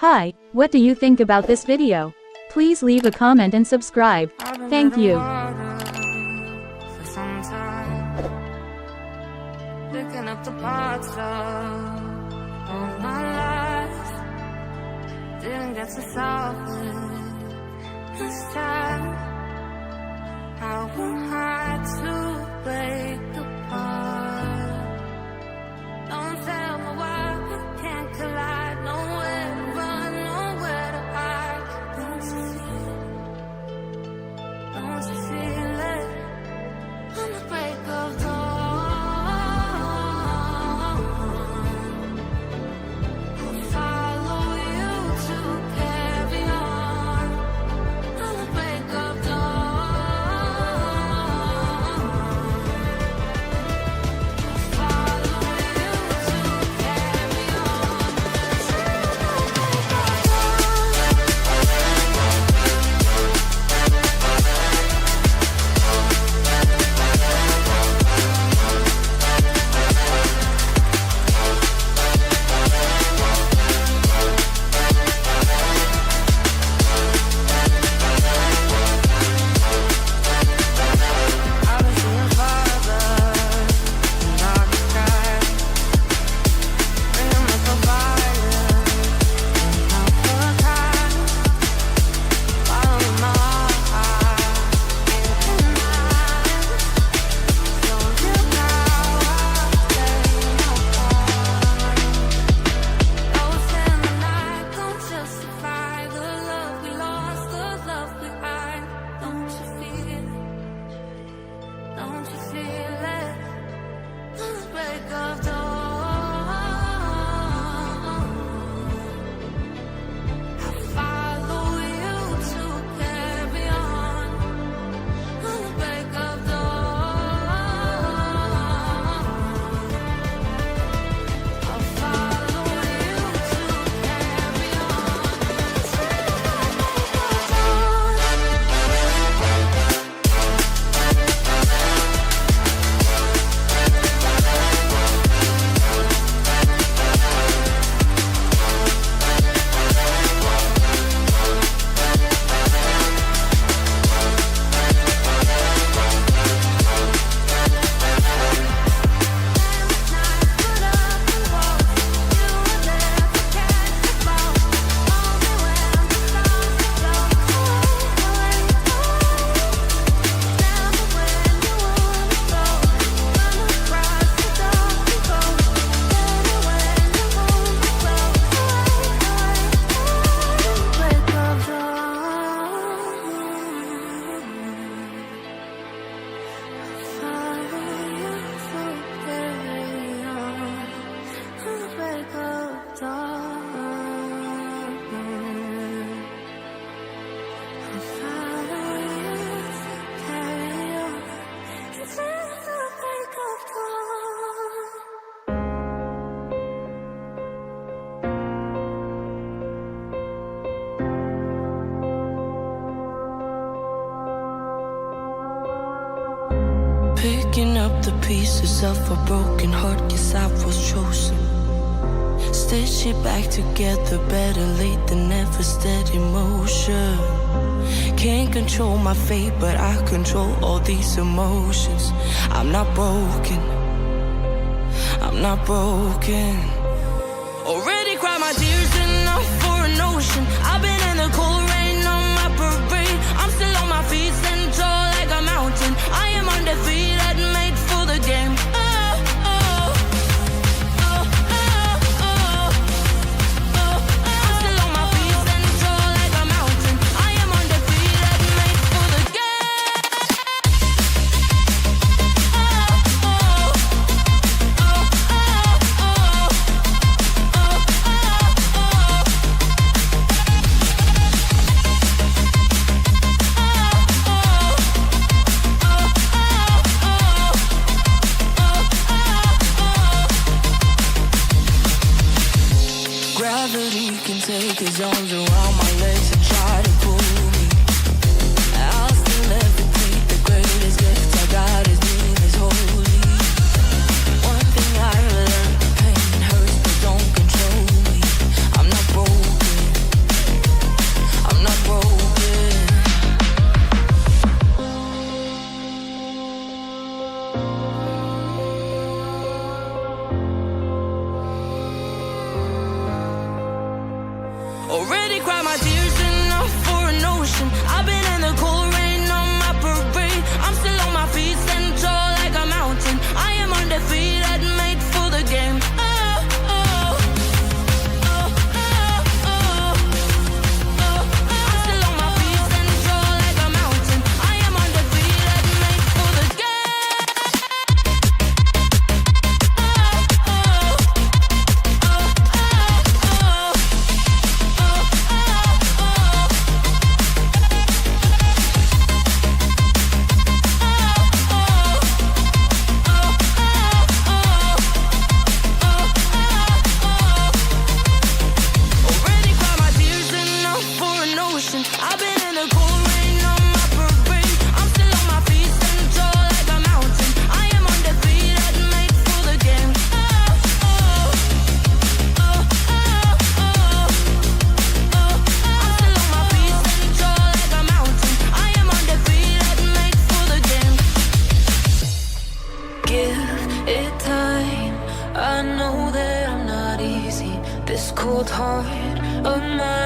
Hi, what do you think about this video? Please leave a comment and subscribe. Thank you. Picking up the parts of all my life, didn't get to solve it this time. How am I to break apart? Don't tell me why we can't collide. Nowhere to run, nowhere to hide. Don't you feel it? On the break of dawn. Picking up the pieces of a broken heart, yes, I was chosen. Stitch it back together, better late than never, steady motion. Can't control my fate, but I control all these emotions. I'm not broken, I'm not broken. Already cried my tears enough for an ocean. I've been in the cold rain on my parade. I'm still on my feet, stand tall like a mountain. I am undefeated, made for the game. Gravity can take his arms around my legs and try to pull me. I'll still levitate. The greatest gift I got, his name is holy. One thing I learned, the pain hurts but don't control me. I'm not broken, Already cried my tears enough for an ocean. I've been in the cold rain on my parade. I'm still on my feet, stand tall like a mountain. I am undefeated, made for the game. I've been in the cold rain on my parade. I'm still on my feet, stand tall like a mountain. I am undefeated, made for the game. I'm still on my feet, stand tall like a mountain. I am undefeated, made for the game. Give it time. I know that I'm not easy. This cold heart of mine.